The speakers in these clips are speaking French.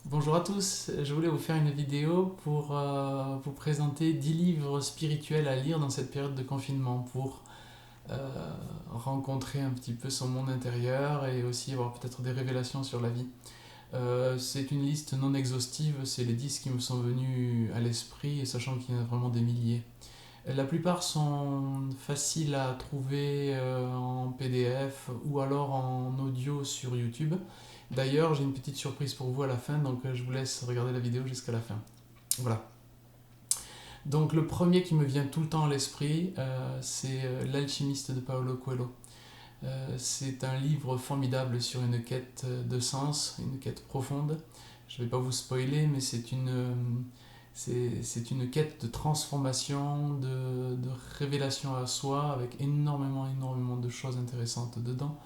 Bonjour à tous, je voulais vous faire une vidéo pour vous présenter 10 livres spirituels à lire dans cette période de confinement pour rencontrer un petit peu son monde intérieur et aussi avoir peut-être des révélations sur la vie. C'est une liste non exhaustive, c'est les 10 qui me sont venus à l'esprit, et sachant qu'il y en a vraiment des milliers. La plupart sont faciles à trouver en PDF ou alors en audio sur YouTube. D'ailleurs, j'ai une petite surprise pour vous à la fin, donc je vous laisse regarder la vidéo jusqu'à la fin. Voilà. Donc le premier qui me vient tout le temps à l'esprit, c'est L'Alchimiste de Paulo Coelho. C'est un livre formidable sur une quête de sens, une quête profonde. Je ne vais pas vous spoiler, mais c'est une quête de transformation, de révélation à soi, avec énormément de choses intéressantes dedans.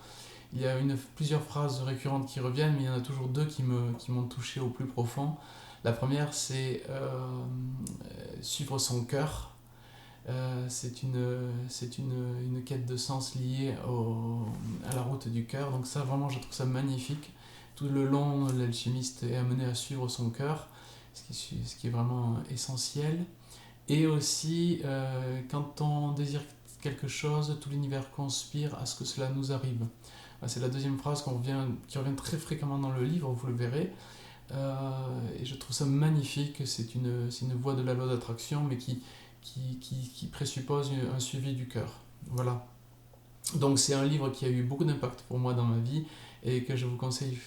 Il y a plusieurs phrases récurrentes qui reviennent, mais il y en a toujours deux qui m'ont touché au plus profond. La première, c'est suivre son cœur. C'est une quête de sens liée à la route du cœur. Donc ça, vraiment, je trouve ça magnifique. Tout le long, l'alchimiste est amené à suivre son cœur, ce qui est vraiment essentiel. Et aussi, quand on désire quelque chose, tout l'univers conspire à ce que cela nous arrive. C'est la deuxième phrase qui revient très fréquemment dans le livre, vous le verrez. Et je trouve ça magnifique. C'est une voie de la loi d'attraction, mais qui présuppose un suivi du cœur. Voilà. Donc c'est un livre qui a eu beaucoup d'impact pour moi dans ma vie et que je vous conseille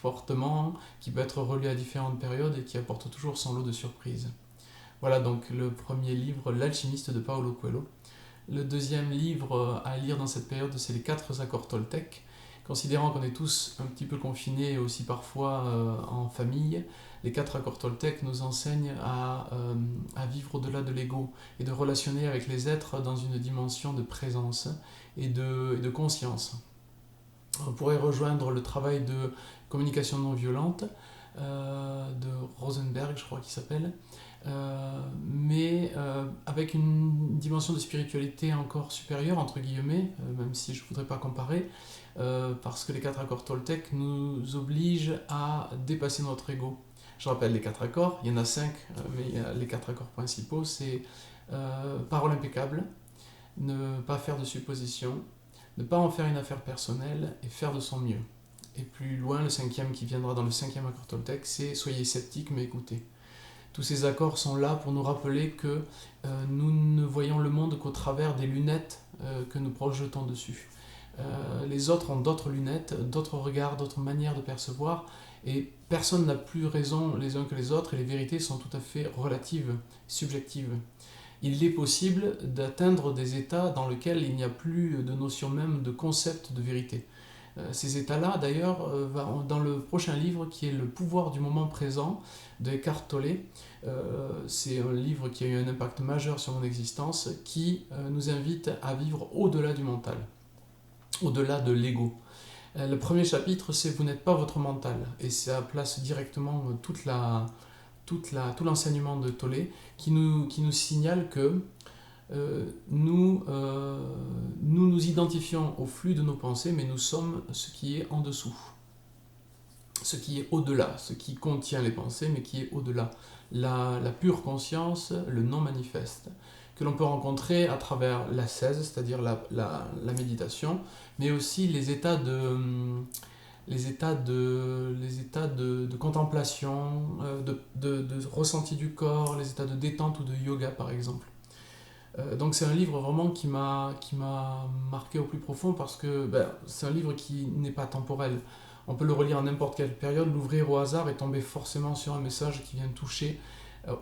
fortement, qui peut être relu à différentes périodes et qui apporte toujours son lot de surprises. Voilà donc le premier livre, L'Alchimiste de Paulo Coelho. Le deuxième livre à lire dans cette période, c'est Les Quatre Accords Toltec. Considérant qu'on est tous un petit peu confinés et aussi parfois en famille, les quatre accords Toltec nous enseignent à vivre au-delà de l'ego et de relationner avec les êtres dans une dimension de présence et de conscience. On pourrait rejoindre le travail de communication non violente de Rosenberg, je crois qu'il s'appelle, mais avec une dimension de spiritualité encore supérieure, entre guillemets, même si je ne voudrais pas comparer, parce que les quatre accords Toltec nous obligent à dépasser notre ego. Je rappelle les quatre accords, il y en a cinq, mais les quatre accords principaux, c'est parole impeccable, ne pas faire de suppositions, ne pas en faire une affaire personnelle et faire de son mieux. Et plus loin, le cinquième qui viendra dans le cinquième accord Toltec, c'est soyez sceptiques mais écoutez. Tous ces accords sont là pour nous rappeler que nous ne voyons le monde qu'au travers des lunettes que nous projetons dessus. Les autres ont d'autres lunettes, d'autres regards, d'autres manières de percevoir, et personne n'a plus raison les uns que les autres, et les vérités sont tout à fait relatives, subjectives. Il est possible d'atteindre des états dans lesquels il n'y a plus de notion même de concept de vérité. Ces états-là, d'ailleurs, dans le prochain livre qui est Le pouvoir du moment présent de Eckhart Tolle, c'est un livre qui a eu un impact majeur sur mon existence, qui nous invite à vivre au-delà du mental, au-delà de l'ego. Le premier chapitre, c'est Vous n'êtes pas votre mental, et ça place directement tout l'enseignement de Tolle qui nous signale que nous identifions au flux de nos pensées, mais nous sommes ce qui est en dessous, ce qui est au-delà, ce qui contient les pensées, mais qui est au-delà. La pure conscience, le non-manifeste, que l'on peut rencontrer à travers l'ascèse, c'est-à-dire la méditation, mais aussi les états de contemplation, de ressenti du corps, les états de détente ou de yoga par exemple. Donc c'est un livre vraiment qui m'a marqué au plus profond parce que c'est un livre qui n'est pas temporel. On peut le relire à n'importe quelle période, l'ouvrir au hasard et tomber forcément sur un message qui vient toucher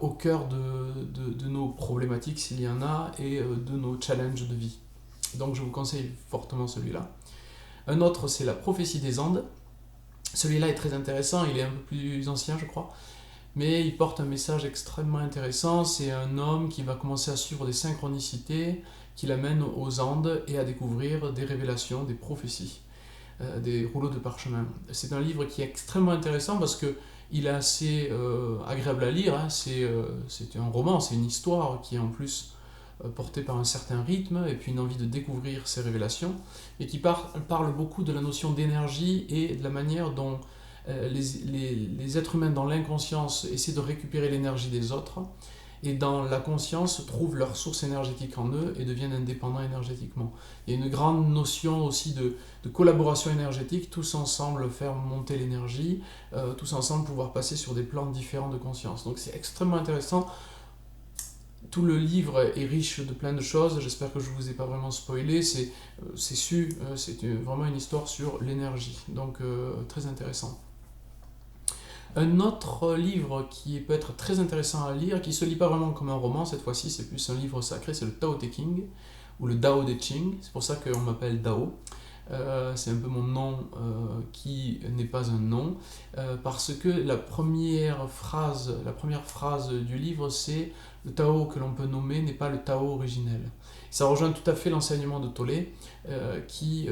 au cœur de nos problématiques s'il y en a et de nos challenges de vie. Donc je vous conseille fortement celui-là. Un autre, c'est La prophétie des Andes. Celui-là est très intéressant, il est un peu plus ancien je crois, mais il porte un message extrêmement intéressant. C'est un homme qui va commencer à suivre des synchronicités qui l'amènent aux Andes et à découvrir des révélations, des prophéties, des rouleaux de parchemin. C'est un livre qui est extrêmement intéressant parce que il est assez agréable à lire, hein. C'est un roman, c'est une histoire qui est en plus portée par un certain rythme et puis une envie de découvrir ces révélations, et qui parle beaucoup de la notion d'énergie et de la manière dont les êtres humains dans l'inconscience essaient de récupérer l'énergie des autres, et dans la conscience trouvent leur source énergétique en eux et deviennent indépendants énergétiquement. Il y a une grande notion aussi de collaboration énergétique, tous ensemble faire monter l'énergie, tous ensemble pouvoir passer sur des plans différents de conscience. Donc c'est extrêmement intéressant. Tout le livre est riche de plein de choses, j'espère que je ne vous ai pas vraiment spoilé, c'est vraiment une histoire sur l'énergie, donc très intéressant. Un autre livre qui peut être très intéressant à lire, qui ne se lit pas vraiment comme un roman, cette fois-ci c'est plus un livre sacré, c'est le Tao Te Ching, ou le Dao De Ching, c'est pour ça qu'on m'appelle Dao. C'est un peu mon nom qui n'est pas un nom, parce que la première phrase du livre, c'est le Tao que l'on peut nommer n'est pas le Tao originel. Ça rejoint tout à fait l'enseignement de Tolle, qui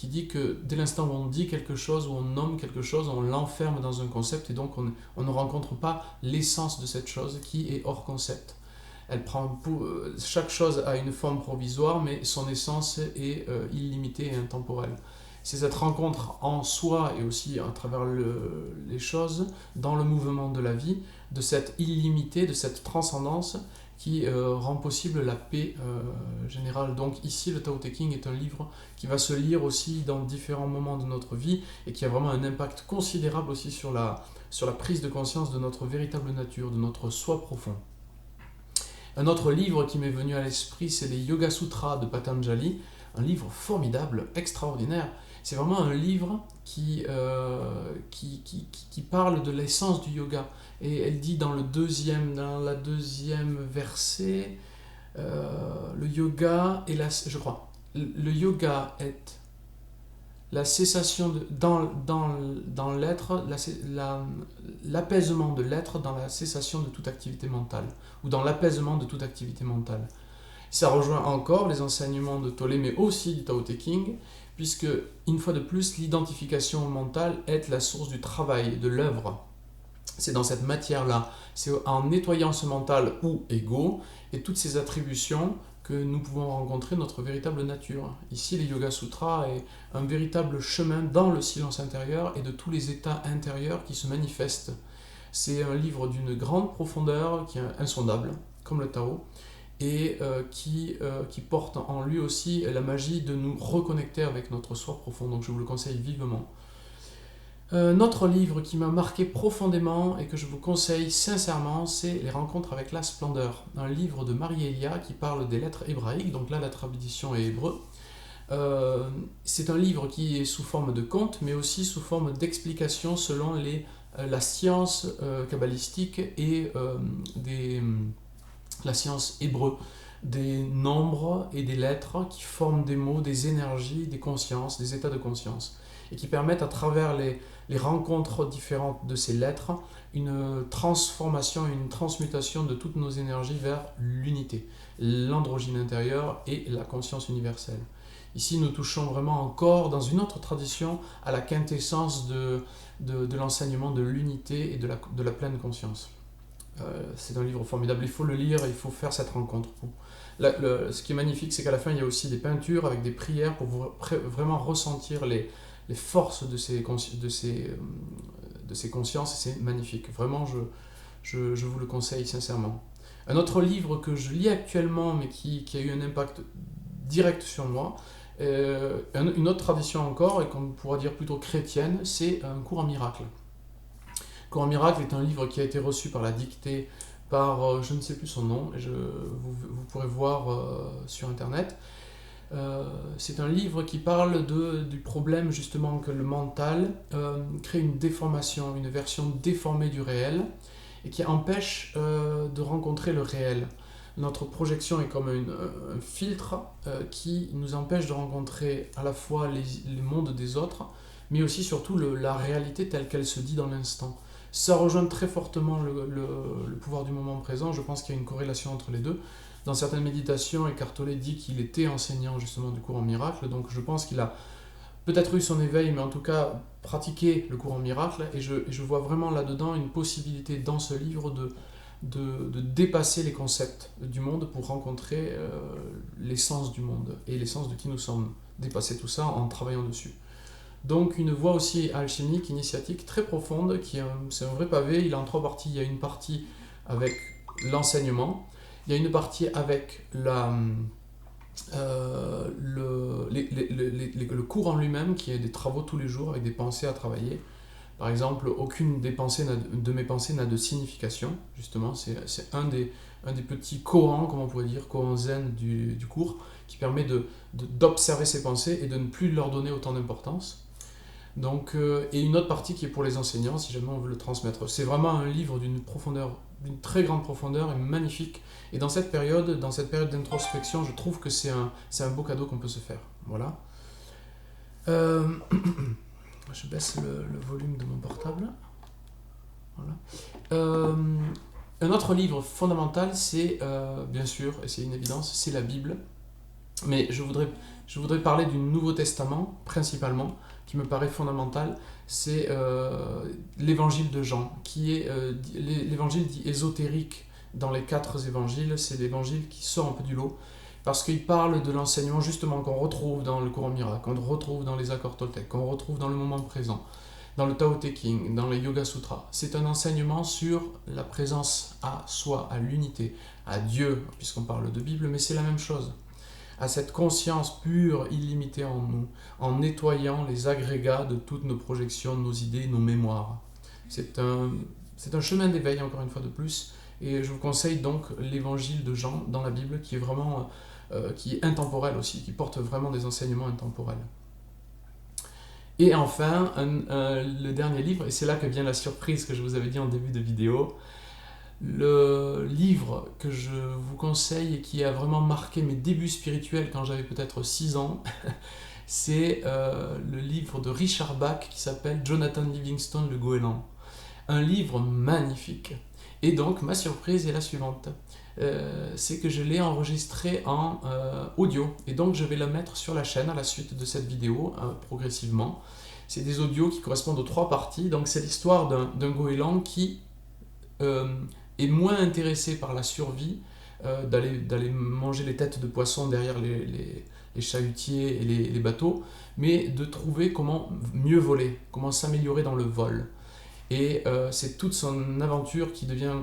dit que dès l'instant où on dit quelque chose, où on nomme quelque chose, on l'enferme dans un concept, et donc on ne rencontre pas l'essence de cette chose qui est hors concept. Chaque chose a une forme provisoire, mais son essence est illimitée et intemporelle. C'est cette rencontre en soi et aussi à travers les choses, dans le mouvement de la vie, de cette illimité, de cette transcendance qui rend possible la paix générale. Donc ici, le Tao Te Ching est un livre qui va se lire aussi dans différents moments de notre vie et qui a vraiment un impact considérable aussi sur la prise de conscience de notre véritable nature, de notre soi profond. Un autre livre qui m'est venu à l'esprit, c'est les Yoga Sutras de Patanjali, un livre formidable, extraordinaire. C'est vraiment un livre qui parle de l'essence du yoga. Et elle dit dans la deuxième verset, le yoga est le yoga est la cessation dans l'être, l'apaisement de l'être dans la cessation de toute activité mentale, ou dans l'apaisement de toute activité mentale. Ça rejoint encore les enseignements de Tolle, mais aussi du Tao Te Ching, puisque, une fois de plus, l'identification mentale est la source du travail, de l'œuvre. C'est dans cette matière-là, c'est en nettoyant ce mental ou ego, et toutes ces attributions, que nous pouvons rencontrer notre véritable nature. Ici, les Yoga Sutras est un véritable chemin dans le silence intérieur et de tous les états intérieurs qui se manifestent. C'est un livre d'une grande profondeur, qui est insondable, comme le Tao, et qui porte en lui aussi la magie de nous reconnecter avec notre soi profond. Donc je vous le conseille vivement. Un autre livre qui m'a marqué profondément et que je vous conseille sincèrement, c'est Les Rencontres avec la Splendeur, un livre de Marie-Elia qui parle des lettres hébraïques, donc là la tradition est hébreu. C'est un livre qui est sous forme de conte, mais aussi sous forme d'explication selon la science kabbalistique et la science hébreu, des nombres et des lettres qui forment des mots, des énergies, des consciences, des états de conscience, et qui permettent à travers les rencontres différentes de ces lettres, une transformation, une transmutation de toutes nos énergies vers l'unité, l'androgyne intérieur et la conscience universelle. Ici, nous touchons vraiment encore, dans une autre tradition, à la quintessence de l'enseignement de l'unité et de la pleine conscience. C'est un livre formidable, il faut le lire et il faut faire cette rencontre. Ce qui est magnifique, c'est qu'à la fin, il y a aussi des peintures avec des prières pour vraiment ressentir les forces de ces consciences, et c'est magnifique. Vraiment, je vous le conseille sincèrement. Un autre livre que je lis actuellement, mais qui a eu un impact direct sur moi, une autre tradition encore, et qu'on pourra dire plutôt chrétienne, c'est un cours en miracle. Cours en miracle est un livre qui a été reçu par la dictée par, je ne sais plus son nom, vous pourrez voir sur internet. C'est un livre qui parle du problème justement que le mental crée une déformation, une version déformée du réel, et qui empêche de rencontrer le réel. Notre projection est comme un filtre qui nous empêche de rencontrer à la fois les mondes des autres, mais aussi surtout la réalité telle qu'elle se dit dans l'instant. Ça rejoint très fortement le pouvoir du moment présent, je pense qu'il y a une corrélation entre les deux. Dans certaines méditations, Eckhart Tolle dit qu'il était enseignant justement du cours en miracle, donc je pense qu'il a peut-être eu son éveil, mais en tout cas pratiqué le cours en miracle, et je vois vraiment là-dedans une possibilité dans ce livre de dépasser les concepts du monde pour rencontrer l'essence du monde et l'essence de qui nous sommes, dépasser tout ça en travaillant dessus. Donc une voie aussi alchimique, initiatique, très profonde, c'est un vrai pavé, il est en 3 parties. Il y a une partie avec l'enseignement, il y a une partie avec le cours en lui-même, qui est des travaux tous les jours avec des pensées à travailler. Par exemple, aucune de mes pensées n'a de signification, justement, c'est un des petits koans, comme on pourrait dire, koan zen du cours, qui permet d'observer ses pensées et de ne plus leur donner autant d'importance. Donc, et une autre partie qui est pour les enseignants, si jamais on veut le transmettre. C'est vraiment un livre d'une très grande profondeur et magnifique. Et dans cette période d'introspection, je trouve que c'est un beau cadeau qu'on peut se faire. Voilà. Je baisse le volume de mon portable. Voilà. Un autre livre fondamental, c'est, bien sûr, et c'est une évidence, c'est la Bible. Mais je voudrais parler du Nouveau Testament, principalement, qui me paraît fondamental. C'est l'évangile de Jean, qui est l'évangile dit ésotérique dans les 4 évangiles. C'est l'évangile qui sort un peu du lot, parce qu'il parle de l'enseignement justement qu'on retrouve dans le Coran miracle, qu'on retrouve dans les accords toltèques, qu'on retrouve dans le moment présent, dans le Tao Te Ching, dans les Yoga Sutras. C'est un enseignement sur la présence à soi, à l'unité, à Dieu, puisqu'on parle de Bible, mais c'est la même chose. À cette conscience pure, illimitée en nous, en nettoyant les agrégats de toutes nos projections, nos idées, nos mémoires. C'est un chemin d'éveil, encore une fois de plus, et je vous conseille donc l'évangile de Jean dans la Bible, qui est vraiment qui est intemporel aussi, qui porte vraiment des enseignements intemporels. Et enfin, le dernier livre, et c'est là que vient la surprise que je vous avais dit en début de vidéo, le livre que je vous conseille et qui a vraiment marqué mes débuts spirituels quand j'avais peut-être 6 ans, c'est le livre de Richard Bach qui s'appelle Jonathan Livingstone, le Goéland. Un livre magnifique. Et donc, ma surprise est la suivante. C'est que je l'ai enregistré en audio. Et donc, je vais la mettre sur la chaîne à la suite de cette vidéo, progressivement. C'est des audios qui correspondent aux 3 parties. Donc, c'est l'histoire d'un goéland qui est moins intéressé par la survie, d'aller manger les têtes de poisson derrière les chalutiers et les bateaux, mais de trouver comment mieux voler, comment s'améliorer dans le vol. Et c'est toute son aventure qui devient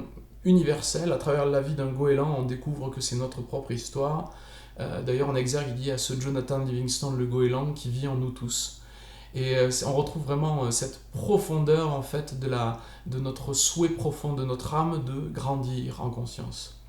universelle. À travers la vie d'un goéland, on découvre que c'est notre propre histoire. D'ailleurs, en exergue, il y a ce Jonathan Livingstone, le goéland, qui vit en nous tous. Et on retrouve vraiment cette profondeur en fait de notre souhait profond de notre âme de grandir en conscience.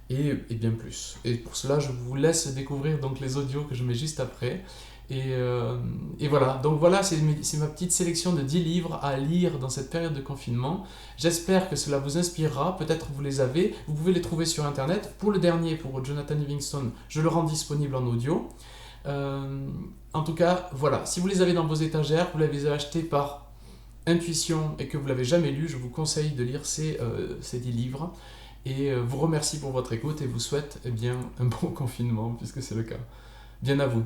Et bien plus. Et pour cela, je vous laisse découvrir donc les audios que je mets juste après. Et voilà, donc voilà, c'est ma petite sélection de 10 livres à lire dans cette période de confinement. J'espère que cela vous inspirera, peut-être vous les avez, vous pouvez les trouver sur internet. Pour le dernier, pour Jonathan Livingstone, je le rends disponible en audio. En tout cas, voilà, si vous les avez dans vos étagères, vous les avez achetés par intuition et que vous ne l'avez jamais lu, je vous conseille de lire ces 10 livres. Et vous remercie pour votre écoute et vous souhaite un bon confinement, puisque c'est le cas. Bien à vous.